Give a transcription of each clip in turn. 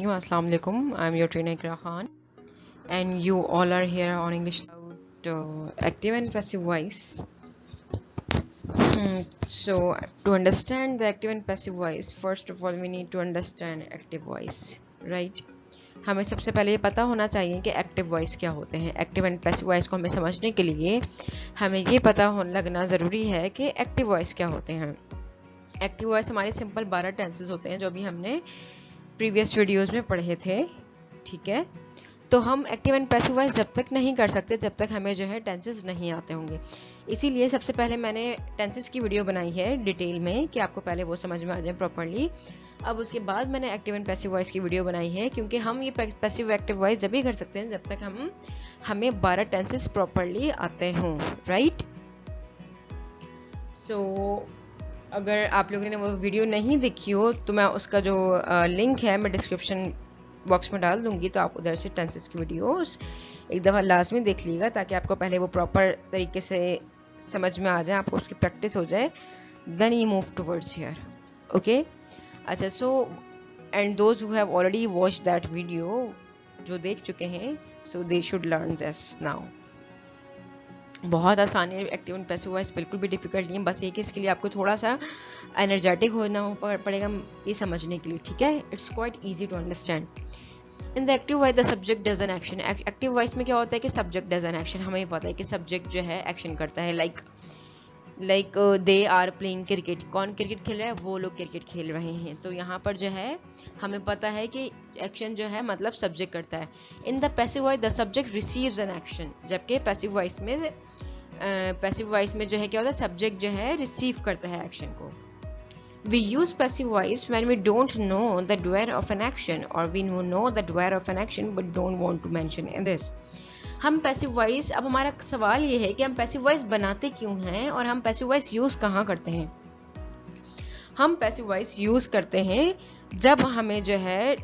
you. Assalamu alaikum. I'm your trainer Ikra Khan, and you all are here on English Loud active and passive voice. So, to understand the active and passive voice, first of all, we need to understand active voice, right? हमें सबसे पहले ये पता होना चाहिए कि active voice क्या होते हैं. एक्टिव एंड पैसिव वॉइस को हमें समझने के लिए हमें ये पता लगना ज़रूरी है कि एक्टिव वॉइस क्या होते हैं. एक्टिव वॉइस हमारे सिंपल 12 टेंसेस होते हैं जो भी हमने प्रीवियस वीडियोस में पढ़े थे, ठीक है. तो हम एक्टिव एंड पैसिव वॉइस जब तक नहीं कर सकते जब तक हमें जो है टेंसेस नहीं आते होंगे. इसीलिए सबसे पहले मैंने टेंसेस की वीडियो बनाई है डिटेल में कि आपको पहले वो समझ में आ जाए प्रॉपर्ली. अब उसके बाद मैंने एक्टिव एंड पैसिव वॉइस की वीडियो बनाई है, क्योंकि हम ये पैसिव एक्टिव वॉइस जब भी कर सकते हैं जब तक हमें 12 टेंसेस प्रॉपर्ली आते हों, राइट. सो अगर आप लोगों ने वो वीडियो नहीं देखी हो तो मैं उसका जो लिंक है मैं डिस्क्रिप्शन बॉक्स में डाल दूंगी, तो आप उधर से टेंसेस की वीडियोस एक दफ़ा लाजमी देख लीजिएगा ताकि आपको पहले वो प्रॉपर तरीके से समझ में आ जाए, आपको उसकी प्रैक्टिस हो जाए, then you move towards here. Okay, अच्छा. So and those who have already watched that video, जो देख चुके हैं, so they should learn this now. बहुत आसान है एक्टिव एंड पैसिव वॉइस, बिल्कुल भी डिफिकल्ट नहीं है. बस ये कि इसके लिए आपको थोड़ा सा एनर्जेटिक होना पड़ेगा ये समझने के लिए, ठीक है. It's quite easy to understand. In the active voice the subject does an action. Active voice में क्या होता है कि सब्जेक्ट डज एन एक्शन. हमें पता है कि सब्जेक्ट जो है एक्शन करता है. Like they are playing cricket. कौन क्रिकेट खेल रहा है? वो लोग क्रिकेट खेल रहे हैं. तो यहाँ पर जो है हमें पता है कि एक्शन जो है मतलब सब्जेक्ट करता है. In the passive voice the subject receives an action. जबकि पैसिव वॉइस में जो है क्या होता है, सब्जेक्ट जो है रिसीव करता है एक्शन को. We use passive voice when we don't know the doer of an action, or we know the doer of an action but don't want to mention in this. हम passive voice, अब हमारा सवाल ये है कि हम passive voice बनाते क्यों हैं और हम पैसिव वॉइस यूज़ कहाँ करते हैं. हम पैसिव वॉइस यूज़ करते हैं जब हमें जो है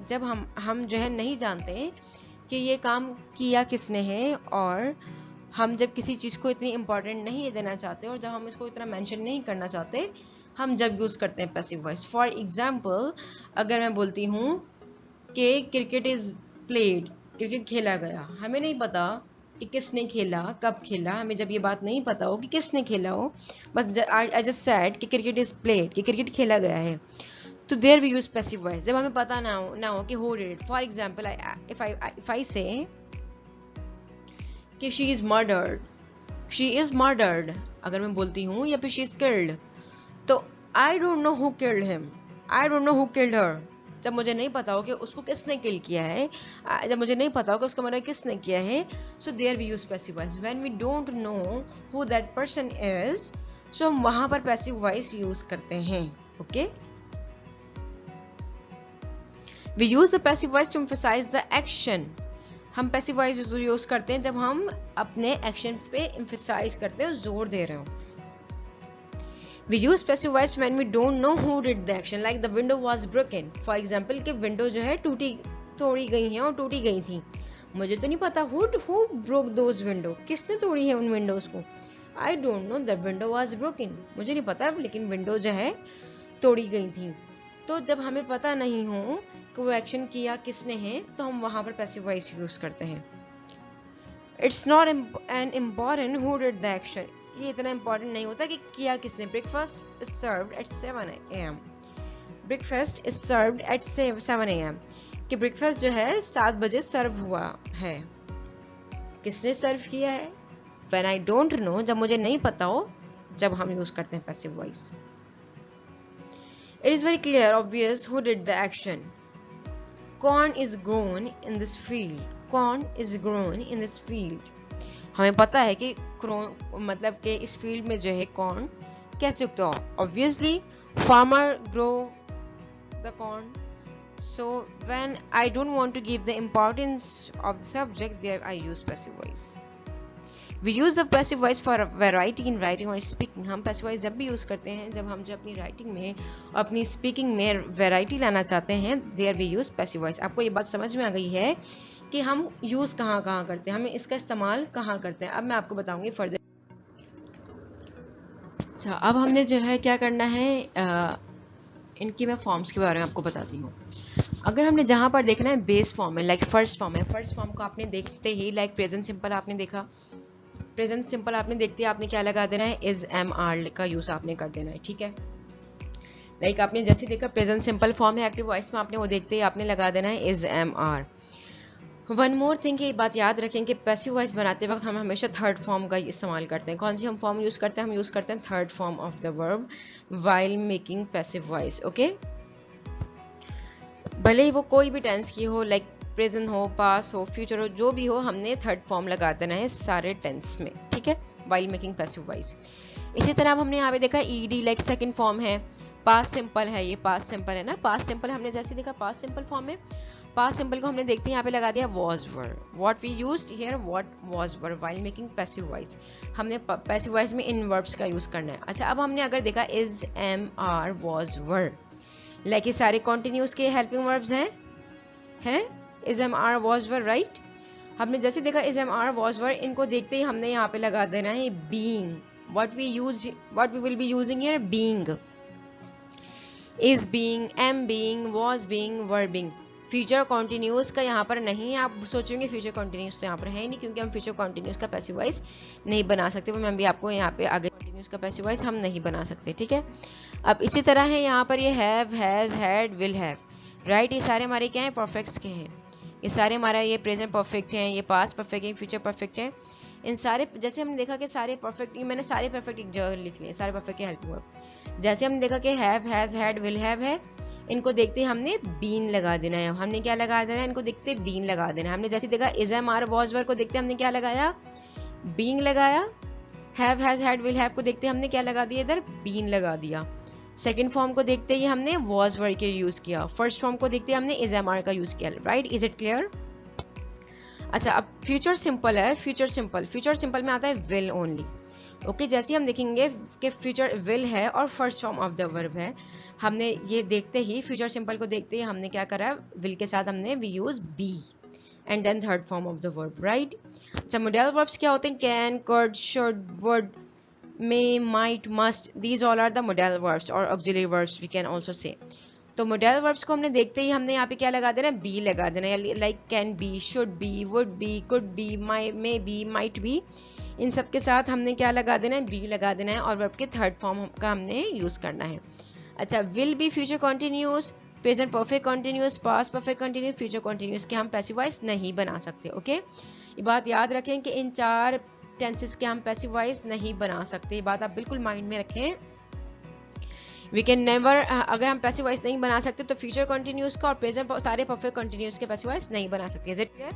जब हम जो है नहीं जानते कि ये काम किया किसने है, और हम जब किसी चीज़ को इतनी इम्पोर्टेंट नहीं देना चाहते और जब हम इसको इतना मेंशन नहीं करना चाहते, हम जब यूज़ करते हैं पैसिव वॉइस. फॉर एग्जाम्पल, अगर मैं बोलती हूँ कि क्रिकेट इज़ प्लेड, क्रिकेट खेला गया, हमें नहीं पता कि किसने खेला, कब खेला. हमें जब ये बात नहीं पता हो कि किसने खेला हो, बस आई जस्ट सेड कि क्रिकेट इज़ प्लेड, कि क्रिकेट खेला गया है, तो there we use passive voice. जब हमें पता ना हो कि who did it. For example, if I say कि शी इज़ मर्डर्ड, अगर मैं बोलती हूँ, या फिर शी इज़ किल्ड, तो I don't know who killed him, I don't know who killed her. जब मुझे नहीं पता हो कि उसको किसने किल किया है, जब मुझे नहीं पता हो कि उसका मर्डर किसने किया है, so there we use passive voice. When we don't know who that person is, so हम वहां पर पैसिव वॉइस यूज करते हैं. Okay, we use the passive voice to emphasize the action. हम पैसिव वॉइस यूज करते हैं जब हम अपने एक्शन पे एम्फसाइज करते हैं, जोर दे रहे हो. We use passive voice when we don't know who did the action, like the window was broken. For example, कि विंडो जो है तोड़ी गई है और टूटी गई थी. मुझे तो नहीं पता who broke those window, किसने तोड़ी है उन विंडोज को. I don't know the window was broken. मुझे नहीं पता, लेकिन विंडो जो है तोड़ी गई थी. तो जब हमें पता नहीं हो कि वो एक्शन किया किसने है, तो हम वहां पर पैसिव वॉइस यूज करते हैं. It's not an important who did the action. ये इतना इम्पोर्टेंट नहीं होता कि किया किसने. Breakfast is served at 7 AM. Breakfast is served at 7 AM. कि ब्रेकफास्ट जो है 7 बजे सर्व हुआ है. किसने सर्व किया है? व्हेन आई डोंट नो, जब मुझे नहीं पता हो, जब हम यूज करते हैं passive voice. It is very clear obvious who did the action. Corn is grown in this field. Corn is grown in this field. हमें पता है कि मतलब कि इस फील्ड में जो है कॉर्न कैसे उगता हो. Obviously farmer grow the corn. So when I don't want to give the importance of the subject, there I use passive voice. We use the passive voice for variety in writing और speaking. हम passive voice जब भी use करते हैं जब हम अपनी writing में और अपनी स्पीकिंग में वैरायटी लाना चाहते हैं, there we use passive voice. आपको ये बात समझ में आ गई है कि हम यूज़ कहाँ करते हैं, हमें इसका इस्तेमाल कहाँ करते हैं. अब मैं आपको बताऊंगी फर्दर. अच्छा, अब हमने जो है क्या करना है, इनकी मैं फॉर्म्स के बारे में आपको बताती हूँ. अगर हमने जहाँ पर देखना है बेस फॉर्म है, लाइक फर्स्ट फॉर्म है, फर्स्ट फॉर्म को आपने देखते ही लाइक प्रेजेंट सिंपल आपने देखा, प्रेजेंट सिंपल आपने देखते ही आपने क्या लगा देना है, इज एम आर का यूज आपने कर देना है, ठीक है। लाइक आपने जैसे देखा प्रेजेंट सिंपल फॉर्म है एक्टिव वॉइस में, आपने वो देखते ही आपने लगा देना है is am are. One more thing, ये बात याद रखें कि पैसिव वॉइस बनाते वक्त हम हमेशा थर्ड फॉर्म का इस्तेमाल करते हैं। कौन सी हम फॉर्म यूज करते हैं, हम यूज करते हैं third form of the verb while making passive voice, okay. भले ही वो कोई भी टेंस की हो, लाइक प्रेजेंट हो, पास हो, फ्यूचर हो, जो भी हो, हमने थर्ड फॉर्म लगा देना है सारे टेंस में, ठीक है, व्हाइल मेकिंग पैसिव वॉइस। इसी तरह अब हमने यहाँ पे देखा ईडी लाइक सेकंड फॉर्म है, पास्ट सिंपल है, ये पास्ट सिंपल है ना, पास्ट सिंपल हमने जैसे देखा पास्ट सिंपल फॉर्म में, पास्ट सिंपल को हमने देखते हैं यहाँ पे लगा दिया was were, what we used here what was were while making passive voice, हमने पैसिव वॉइस में इन वर्ब्स का यूज करना है। अच्छा, अब हमने अगर देखा is am are was were, like ये सारे कॉन्टिन्यूस के हेल्पिंग वर्ब्स हैं is am are was were, right. हमने जैसे देखा is am are was were, इनको देखते ही हमने यहाँ पे लगा देना है being, what we will be using here being, is being, am being, was being, were being। Future continuous का यहाँ पर नहीं है, आप सोचेंगे फ्यूचर कॉन्टिन्यूस तो यहाँ पर है ही नहीं, क्योंकि हम फ्यूचर कॉन्टिन्यूस का पैसिव वॉइस नहीं बना सकते, वो मैं भी आपको यहाँ पे आगे कॉन्टिन्यूस का पैसिव वॉइस हम नहीं बना सकते, ठीक है। अब इसी तरह है यहाँ पर ये have, has, had, will have, right, ये सारे हमारे क्या हैं, परफेक्ट्स के हैं, ये सारे हमारा ये प्रेजेंट परफेक्ट हैं, ये पास्ट परफेक्ट है, फ्यूचर परफेक्ट है। इन सारे जैसे हमने देखा कि सारे परफेक्ट, मैंने सारे परफेक्ट एक जगह लिख लिए, सारे परफेक्ट के हेल्पिंग वर्ब। जैसे हमने देखा कि have, has, had, will have है, इनको देखते हमने बीन लगा देना है, हमने क्या लगा देना है, इनको देखते बीन लगा देना है। हमने जैसे देखा is am are was were को देखते हमने क्या लगाया, बीइंग लगाया। Have, has, had, will have को देखते हमने क्या लगा दिया, इधर बीन लगा दिया। सेकंड फॉर्म को देखते ही हमने वॉज वर के यूज किया, फर्स्ट फॉर्म को देखते हमने इज एम आर का यूज किया, राइट, इज इट क्लियर। अच्छा, अब फ्यूचर सिंपल है, फ्यूचर सिंपल में आता है विल ओनली, ओके। जैसे हम देखेंगे कि फ्यूचर विल है और first form of the verb है, हमने ये देखते ही फ्यूचर सिंपल को देखते ही हमने क्या करा, विल के साथ हमने we use be and then third form of the verb, right. अच्छा, मॉडल वर्ब्स क्या होते हैं, can, could, should, would, may, might, must, these all are the modal verbs और auxiliary verbs we can also say. तो modal verbs को हमने देखते ही हमने यहाँ पे क्या लगा देना, बी लगा देना, like can be, should be, would be, could be, may be, might be, इन सब के साथ हमने क्या लगा देना है, बी लगा देना है और वर्ब के थर्ड फॉर्म का हमने यूज करना है। अच्छा, will be future continuous, present perfect continuous, past perfect continuous, future continuous के हम पैसिव वॉइस नहीं बना सकते, ओके। ये बात याद रखें कि इन चार टेंसेस के हम पैसिव वॉइस नहीं बना सकते, ये बात आप बिल्कुल माइंड में रखें। वी कैन नेवर, अगर हम पैसिव वॉइस नहीं बना सकते तो फ्यूचर कॉन्टिन्यूस का और प्रेजेंट सारे परफेक्ट कॉन्टिन्यूस के पैसिव वॉइस नहीं बना सकते, is it clear.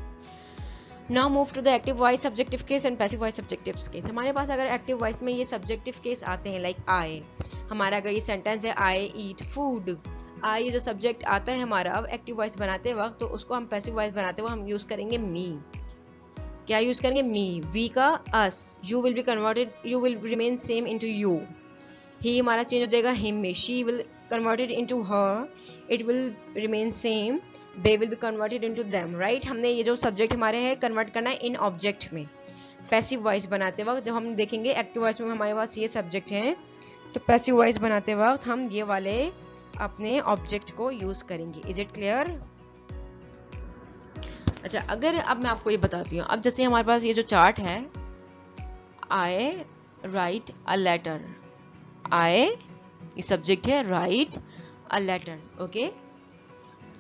Now move to the active voice subjective case and passive voice subjective case. हमारे पास अगर एक्टिव वॉइस में ये सब्जेक्टिव केस आते हैं, लाइक आई, हमारा अगर ये सेंटेंस है आई ईट फूड, आई ये जो सब्जेक्ट आता है हमारा, अब एक्टिव वॉइस बनाते वक्त तो उसको हम पैसिव वॉइस बनाते हुए हम यूज करेंगे मी। क्या यूज करेंगे, मी। वी का us, you will be converted, you will remain same into you, he हमारा चेंज हो जाएगा हिम में, she will converted into her, it will remain same, they will be converted into them, right। हमने ये जो subject हमारे हैं convert करना है इन ऑब्जेक्ट में पैसिव वॉइस बनाते वक्त। जब हम देखेंगे एक्टिव वॉइस में हमारे पास ये सब्जेक्ट हैं, तो पैसिव वॉइस बनाते वक्त हम ये वाले अपने ऑब्जेक्ट को यूज करेंगे, इज इट क्लियर। अच्छा, अगर अब मैं आपको ये बताती हूँ, अब जैसे हमारे पास ये जो चार्ट है, आई राइट अ लेटर, आई ये सब्जेक्ट है, राइट अ लेटर, ओके,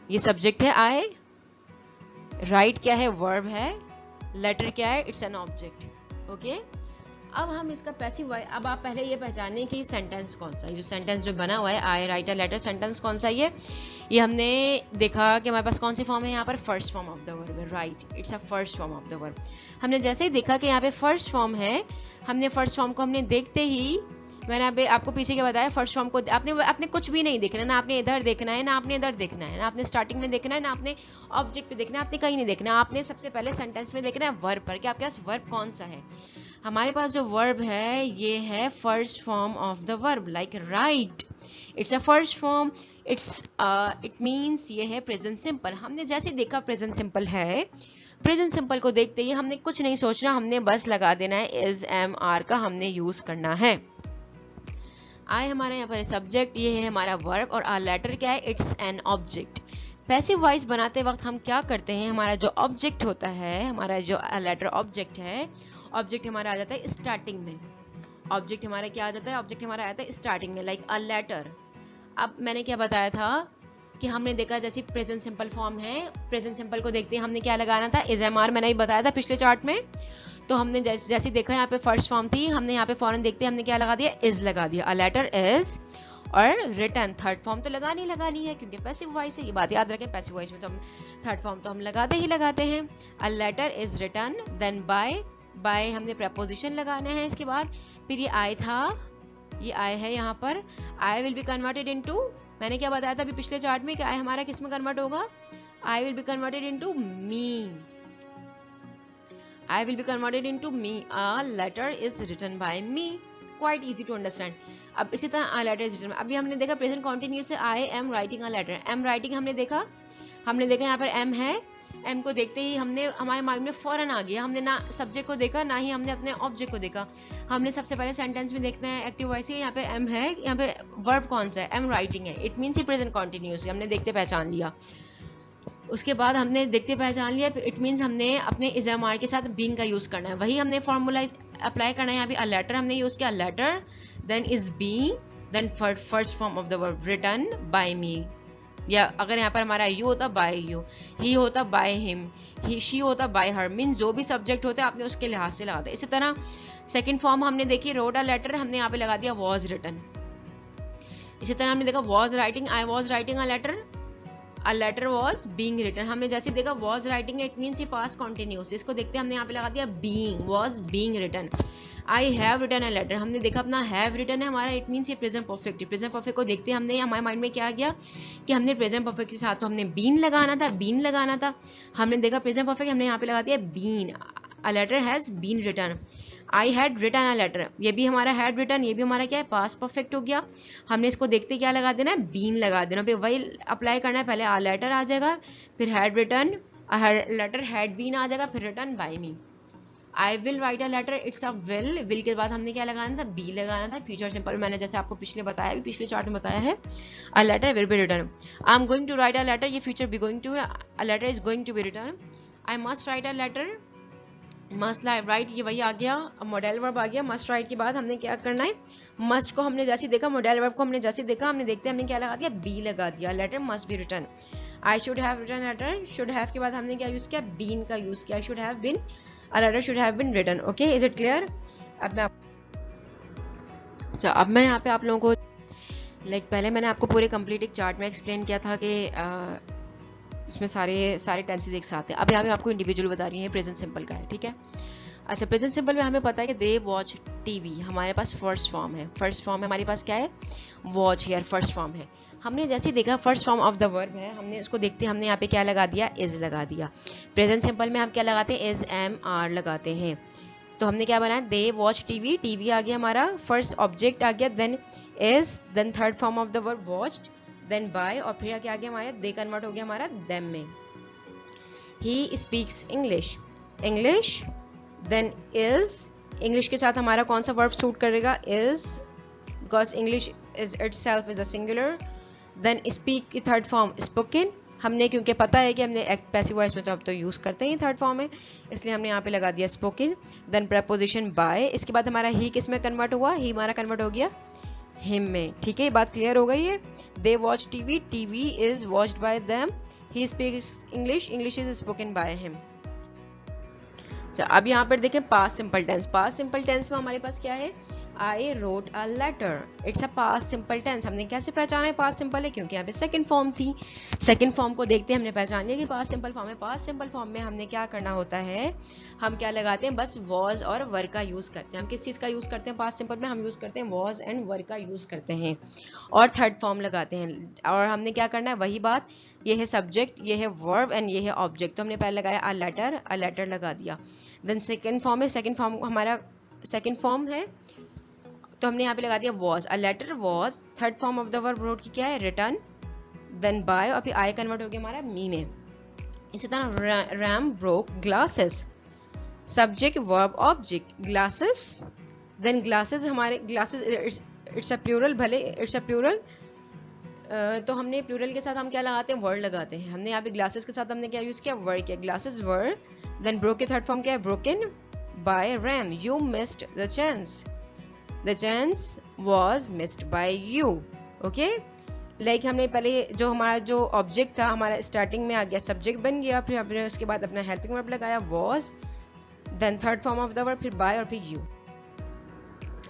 ये सब्जेक्ट है आई, राइट क्या है, वर्ब है, लेटर क्या है, इट्स एन ऑब्जेक्ट, ओके। अब हम इसका पैसिव वॉइस, अब आप पहले ये पहचानें कि सेंटेंस कौन सा है, जो सेंटेंस जो बना हुआ है आई राइट अ लेटर, सेंटेंस कौन सा है ये हमने देखा कि हमारे पास कौन सी फॉर्म है, यहाँ पर first form of the verb है, right, it's a first form of the verb. हमने जैसे ही देखा कि यहाँ पे फर्स्ट फॉर्म है, हमने फर्स्ट फॉर्म को हमने देखते ही, मैंने आपको पीछे क्या बताया, फर्स्ट फॉर्म को आपने कुछ भी नहीं देखना, ना आपने इधर देखना है, ना आपने इधर देखना है, ना आपने स्टार्टिंग में देखना है, ना आपने ऑब्जेक्ट पे देखना है, आपने कहीं नहीं देखना, आपने सबसे पहले सेंटेंस में देखना है वर्ब पर, कि आपके पास वर्ब कौन सा है। हमारे पास जो वर्ब है ये है first form of the verb, like right, it's a first form, it means ये है प्रेजेंट सिंपल। हमने जैसे देखा प्रेजेंट सिंपल है, प्रेजेंट सिंपल को देखते ही हमने कुछ नहीं सोचना, हमने बस लगा देना है इज एम आर का हमने यूज करना है। आई हमारा यहाँ पर सब्जेक्ट, ये है हमारा वर्ब, और आर लेटर क्या है, it's an object. Passive voice बनाते वक्त हम क्या करते हैं, हमारा जो ऑब्जेक्ट होता है, हमारा जो लेटर ऑब्जेक्ट है, ऑब्जेक्ट हमारा आ जाता है स्टार्टिंग में। ऑब्जेक्ट हमारा क्या आ जाता है, ऑब्जेक्ट हमारा आता है स्टार्टिंग में, लाइक अ लेटर। अब मैंने क्या बताया था कि हमने देखा जैसे प्रेजेंट सिंपल फॉर्म है, प्रेजेंट सिंपल को देखते हमने क्या लगाना था, इज एम आर, मैंने ही बताया था पिछले चार्ट में। तो हमने जैसे देखा यहाँ पे फर्स्ट फॉर्म थी, हमने यहाँ पे फौरन देखते हमने क्या लगा दिया, इज लगा दिया, अ लेटर इज। और रिटर्न थर्ड फॉर्म तो लगानी है क्योंकि पैसिव वॉइस है, ये बात याद रखें। पैसिव वॉइस में तो हम थर्ड फॉर्म तो हम लगाते हैं। A letter is return, then by हमने प्रपोजिशन लगाना है इसके बाद। फिर ये आई था, ये आई है यहाँ पर, आई विल बी कन्वर्टेड इनटू, मैंने क्या बताया था अभी पिछले चार्ट में कि आई हमारा किस में कन्वर्ट होगा, I will be converted into me, I will be converted into me, a letter is written by me, quite easy to understand. अब इसी तरह अ लेटर इज रिटन, अभी हमने देखा प्रेजेंट कंटिन्यूअस से I am writing a letter, am writing हमने देखा यहाँ पर एम है, एम को देखते ही हमने हमारे माइंड में फौरन आ गया, हमने ना सब्जेक्ट को देखा ना ही हमने अपने ऑब्जेक्ट को देखा। हमने सबसे पहले सेंटेंस में देखते हैं एक्टिव वॉइस, यहाँ पे एम है, यहाँ पे वर्ब कौन सा है, एम राइटिंग है, इट मीन्स प्रेजेंट कंटिन्यूअस, हमने देखते पहचान लिया। उसके बाद हमने देखते पहचान लिया, इट मीन्स हमने अपने इज एम आर के साथ बीन का यूज करना है, वही हमने फॉर्मूला अप्लाई करना है। यहाँ पे अ लेटर हमने यूज किया, letter then is been, then first form of the verb written by me, या अगर यहाँ पर हमारा यू होता बाय यू, ही होता बाय हिम, ही शी होता बाय हर, मीन जो भी सब्जेक्ट होता है आपने उसके लिहाज से लगाते। इसी तरह सेकंड फॉर्म हमने देखी रोट अ लेटर, हमने यहाँ पे लगा दिया वॉज रिटन। इसी तरह हमने देखा was writing, I was writing a letter was being written, हमने जैसे देखा वॉज राइटिंग इट मीन्स ये पास्ट कंटिन्यूअस, इसको देखते हमने यहाँ पे लगा दिया being, was being written. I have written a letter, हमने देखा अपना हैव रिटन है हमारा, इट मीन्स ये प्रेजेंट परफेक्ट, प्रेजेंट परफेक्ट को देखते हमने हमारे माइंड में क्या आ गया कि हमने प्रेजेंट परफेक्ट के साथ तो हमने बीन लगाना था, हमने देखा प्रेजेंट परफेक्ट, हमने यहाँ पे लगा दिया been, a letter has been written. I had written a letter, ये भी हमारा हैड रिटन, ये भी हमारा क्या है पास्ट परफेक्ट हो गया। हमने इसको देखते क्या लगा देना है, बीन लगा देना, फिर वही अप्लाई करना है, पहले अ लेटर आ जाएगा, फिर had written, letter had been आ जाएगा, फिर written by me. I will write a letter, it's a will के बाद हमने क्या लगाना था, बी लगाना था, फ्यूचर सिंपल, मैंने जैसे आपको पिछले बताया भी, पिछले चार्ट में बताया है, a letter will be written. I am going to write a letter, ये future be going to, a letter is going to be written. I must write a letter, must write ये वही आ गया, modal verb आ गया। Must write के बाद हमने क्या करना है, मस्ट को हमने जैसे देखा, मॉडल वर्ब को हमने जैसे देखा, हमने देखते हमने क्या लगा दिया, बी लगा दिया, letter must be written. I should have written letter, should have के बाद हमने क्या यूज किया, बीन का यूज किया, should have been, a letter should have been written, okay, is it clear? अब मैं यहाँ पे आप लोगों को पहले मैंने आपको पूरे कंप्लीट एक चार्ट में एक्सप्लेन किया था कि उसमें सारे टेंसेस एक साथ हैं। अब यहाँ पे आपको इंडिविजुअल बता रही है, प्रेजेंट सिंपल का है, ठीक है। अच्छा, प्रेजेंट सिंपल में हमें पता है कि दे वॉच टीवी, हमारे पास फर्स्ट फॉर्म है, हमारे पास क्या है, वॉच, यार फर्स्ट फॉर्म है। हमने जैसे देखा first form of the verb है, हमने इसको देखते हमने यहाँ पे क्या लगा दिया, इज लगा दिया। प्रेजेंट सिंपल में हम क्या लगाते हैं, इज एम आर लगाते हैं। तो हमने क्या बनाया, दे वॉच टीवी, टीवी आ गया हमारा, फर्स्ट ऑब्जेक्ट आ गया, then is, then third form of the verb watched, then by, और फिर क्या आ गया हमारा, दे कन्वर्ट हो गया हमारा देम में। He speaks English, then is, English के साथ हमारा कौन सा वर्ब सूट करेगा, is, because English is itself is a singular. Then speak की थर्ड फॉर्म स्पोकन, हमने क्योंकि पता है कि हमने पैसिव वॉइस में तो अब तो यूज़ करते हैं थर्ड फॉर्म में, इसलिए हमने यहाँ पे लगा दिया स्पोकन। देन प्रपोजिशन बाय, इसके बाद हमारा ही किस में कन्वर्ट हुआ, ही हमारा कन्वर्ट हो गया हिम में, ठीक है, ये बात क्लियर हो गई है। They watch TV, TV is watched by them, he speaks English, English is spoken by him. अब यहाँ पर देखें past simple tense, past simple tense में हमारे पास क्या है, I wrote a letter, it's a past simple tense. हमने कैसे पहचाना है पास्ट सिंपल है, क्योंकि यहाँ पे सेकंड फॉर्म थी, सेकंड फॉर्म को देखते हमने पहचान लिया कि पास्ट सिंपल फॉर्म है। पास्ट सिंपल फॉर्म में हमने क्या करना होता है, हम क्या लगाते हैं, बस वॉज और वर का यूज करते हैं। हम किस चीज का यूज करते हैं पास्ट सिंपल में, हम यूज करते हैं वॉज एंड वर का यूज करते हैं, और थर्ड फॉर्म लगाते हैं। और हमने क्या करना है, वही बात, ये है सब्जेक्ट, ये है वर्ब एंड ये है ऑब्जेक्ट। तो हमने पहले लगाया अ लेटर लगा दिया। देन सेकंड फॉर्म है, सेकंड फॉर्म हमारा सेकंड फॉर्म है, तो हमने यहाँ पे लगा दिया was, a letter was, third form of the verb wrote की क्या है, रिटर्न, देन बाय, और फिर आई कन्वर्ट हो गया हमारा मी में। इसी तरह Ram broke glasses, subject verb object, glasses, then glasses हमारे ग्लासेस इट्स अ प्लूरल, भले इट्स अ प्लूरल तो हमने प्लूरल के साथ हम क्या लगाते हैं, वर्ड लगाते हैं। हमने यहाँ पे ग्लासेस के साथ हमने क्या यूज किया, वर्ड किया, ग्लासेस वर। देन ब्रोक के थर्ड फॉर्म क्या है, broken by Ram, you missed the chance, the chance was missed by you. Okay, like हमने पहले जो हमारा जो ऑब्जेक्ट था हमारा स्टार्टिंग में आ गया, सब्जेक्ट बन गया, फिर हमने उसके बाद अपना हेल्पिंग वर्ब लगाया was, then third form of the verb, फिर बाय और फिर यू।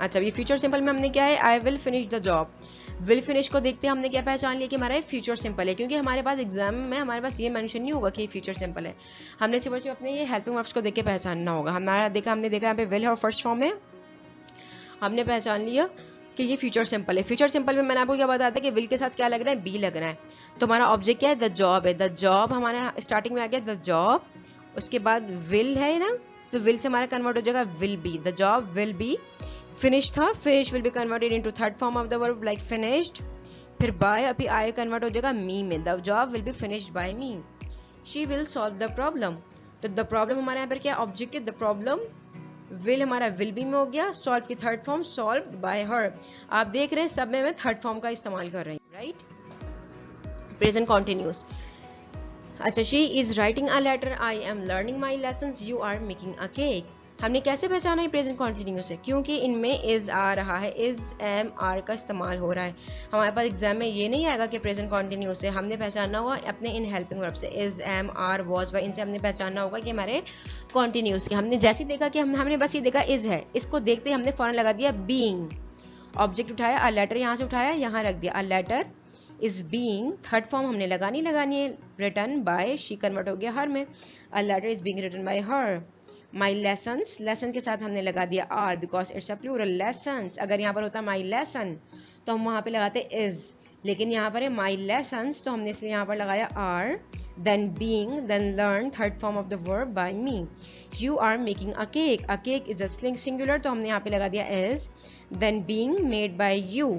अच्छा, ये फ्यूचर सिंपल में हमने क्या है, I will finish the job. Will finish को देखते हैं हमने क्या पहचान लिया कि हमारा फ्यूचर सिंपल है, क्योंकि हमारे पास एग्जाम में हमारे पास ये मेंशन नहीं होगा कि फ्यूचर सिंपल है। हमने सिर्फ अपने ये हेल्पिंग वर्ब्स को देख के पहचानना होगा। हमने देखा यहाँ पे विल है और फर्स्ट फॉर्म है, हमने पहचान लिया कि ये फ्यूचर सिंपल है। फ्यूचर सिंपल में मैंने आपको क्या बताया था कि विल के साथ क्या लग रहा है, बी लग रहा है। तो हमारा ऑब्जेक्ट क्या है, द जॉब है। द जॉब हमारा स्टार्टिंग में आ गया, द जॉब, उसके बाद विल है ना, तो विल से हमारा कन्वर्ट हो जाएगा will be, the job will be. Finish था, finish will be converted into third form of the verb like finished, फिर बाय, अभी आई कन्वर्ट हो जाएगा मी में, the job will be finished by me. She will solve the problem, तो the problem हमारे यहाँ पर क्या ऑब्जेक्ट है, द प्रॉब्लम, विल हमारा विल बी में हो गया, सॉल्व की थर्ड फॉर्म सॉल्व्ड बाय हर। आप देख रहे हैं सब में मैं थर्ड फॉर्म का इस्तेमाल कर रही हूँ, राइट। Present continuous. अच्छा, she is writing a letter, I am learning my lessons, you are making a cake. हमने कैसे पहचाना है प्रेजेंट कॉन्टिन्यूस है, क्योंकि इनमें इज आ रहा है, इज एम आर का इस्तेमाल हो रहा है। हमारे पास एग्जाम में ये नहीं आएगा कि प्रेजेंट कॉन्टिन्यूस है, हमने पहचानना होगा अपने इन हेल्पिंग वर्ब से, इज एम आर वॉज व, इनसे हमने पहचानना होगा कि हमारे कॉन्टिन्यूस के। हमने जैसे देखा कि हमने बस ये देखा इज है, इसको देखते ही हमने फौरन लगा दिया बीइंग, ऑब्जेक्ट उठाया, अ लेटर यहाँ से उठाया यहाँ रख दिया, a letter is being, third form हमने लगानी है, रिटन बाय, शी कन्वर्ट हो गया हर में, a letter is being written by her. My lessons, lesson के साथ हमने लगा दिया are because it's a plural, lessons. अगर यहाँ पर होता माई लेसन तो हम वहाँ पे लगाते इज, लेकिन यहाँ पर है माई लेसन्स तो हमने इसलिए यहाँ पर लगाया are. Then being, then learn, third form of the verb by me. You are making a cake, a cake is a singular तो हमने यहाँ पे लगा दिया is. Then being made by you.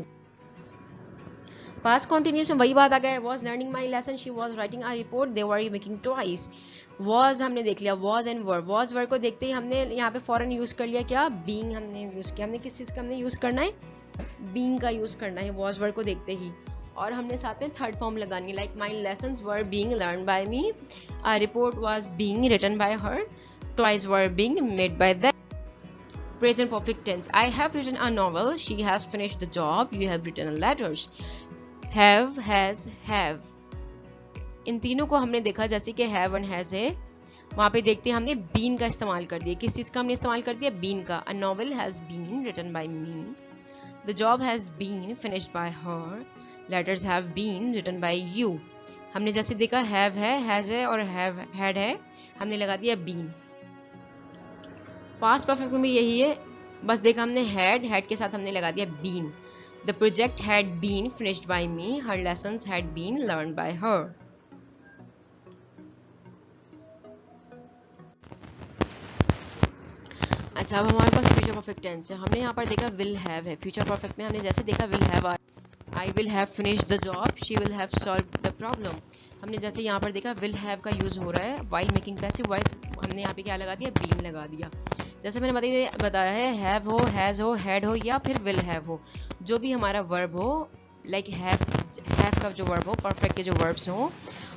Past continuous में वही बात आ गया, was learning my lesson, she was writing a report, they were making twice. Was हमने देख लिया, was and verb, was verb को देखते ही हमने यहाँ पे फॉरन यूज कर लिया क्या, बीइंग हमने यूज किया। हमने किस चीज का हमने यूज करना है, बीइंग का यूज करना है वॉज वर्ब को देखते ही, और हमने साथ में थर्ड फॉर्म लगानी है like my lessons were being learn by me, a report was being written by her, twice were being made by that. Present perfect tense. I have written a novel. She has finished the job. You have written letters. Have, has, have. इन तीनों को हमने देखा जैसे कि have and has है, वहाँ पे देखते हैं हमने been का इस्तेमाल कर दिया। किस चीज़ का हमने इस्तेमाल कर दिया, been का। A novel has been written by me. The job has been finished by her. Letters have been written by you. हमने जैसे देखा have है, has है और have had है, हमने लगा दिया been। पास्ट परफेक्ट में भी यही है, बस देखा हमने had के साथ हमने लगा दिया been। The project had been finished by me. Her lessons had been learned by her. अच्छा, अब हमारे पास फ्यूचर परफेक्ट टेंस है। हमने यहाँ पर देखा will have है, फ्यूचर परफेक्ट में हमने जैसे देखा will have, I will have finished the job, she will have solved the problem। हमने जैसे यहाँ पर देखा will have का यूज हो रहा है while making passive voice, हमने यहाँ पे क्या लगा दिया, been लगा दिया। जैसे मैंने बताया है, have हो, has हो, had हो या फिर will have हो, जो भी हमारा वर्ब हो, लाइक have का जो वर्ब हो, परफेक्ट के जो वर्ब्स हो,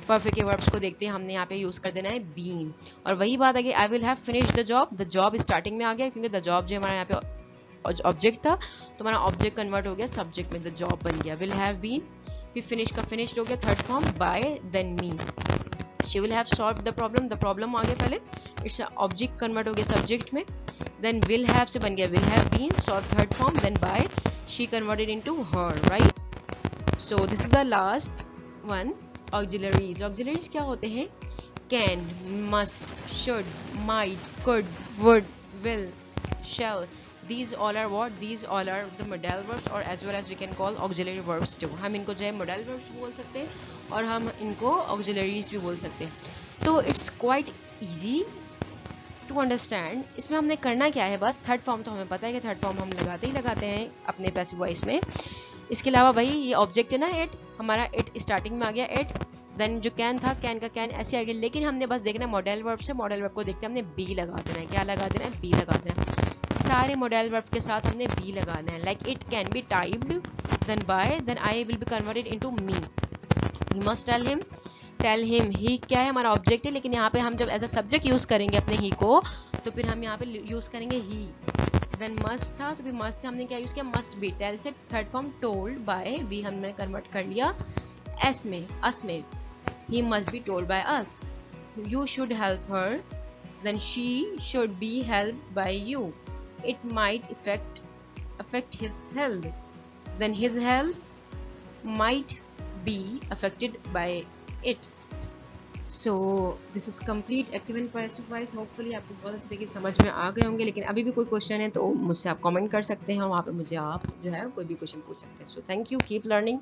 परफेक्ट के वर्ब्स को देखते हैं हमने यहाँ पे यूज कर देना है been। और वही बात है कि I will have finished the job, the job starting में आ गया क्योंकि the job जो हमारा यहाँ पे ऑब्जेक्ट था तो हमारा ऑब्जेक्ट कन्वर्ट हो गया सब्जेक्ट में, the job बन गया। will have been, फिर फिनिश का फिनिश्ड हो गया third form by, then me। she will have solved the problem, the problem आ गया पहले, इट्स ऑब्जेक्ट कन्वर्ट हो गया सब्जेक्ट में, then will have से बन गया will have been, solved third form, then by, she converted into her, right? So this is the last one, auxiliaries। auxiliaries क्या होते हैं, can, must, should, might, could, would, will, shall, these all are what, these all are the modal verbs or as well as we can call auxiliary verbs too। हम इनको जो है modal verbs बोल सकते हैं और हम इनको auxiliaries भी बोल सकते हैं। तो it's quite easy to understand। इसमें हमने करना क्या है, बस थर्ड फॉर्म तो हमें पता है कि थर्ड फॉर्म हम लगाते ही लगाते हैं अपने पैसिव वॉइस में। इसके अलावा भाई ये ऑब्जेक्ट है ना इट, हमारा इट स्टार्टिंग में आ गया इट, देन जो कैन था कैन का कैन ऐसे आ गया, लेकिन हमने बस देखना है मॉडल वर्ब से, मॉडल वर्ब को देखते हैं हमने बी लगा देना है, क्या लगा देना है, बी लगा देना है। सारे मॉडल वर्ब के साथ हमने बी लगाना है. Like it can be typed, then by, then I will be converted into me. You must tell him. Tell him, he क्या है, हमारा ऑब्जेक्ट है, लेकिन यहाँ पे हम जब एज अ सब्जेक्ट यूज करेंगे अपने ही को, तो फिर हम यहाँ पे यूज करेंगे ही. देन मस्ट था, तो भी मस्ट से हमने क्या यूज किया, must be. Tell say third form told by, we हमने कन्वर्ट कर लिया एस में, अस में. He must be told by us. You should help her, then she should be helped by you. It might affect his health, then his health might be affected by it. So this is complete active and passive voice. Hopefully आपको बहुत अच्छे तरीके से समझ में आ गए होंगे, लेकिन अभी भी कोई क्वेश्चन है तो मुझसे आप कमेंट कर सकते हैं, वहाँ पे मुझे आप जो है कोई भी क्वेश्चन पूछ सकते हैं. So thank you, keep learning.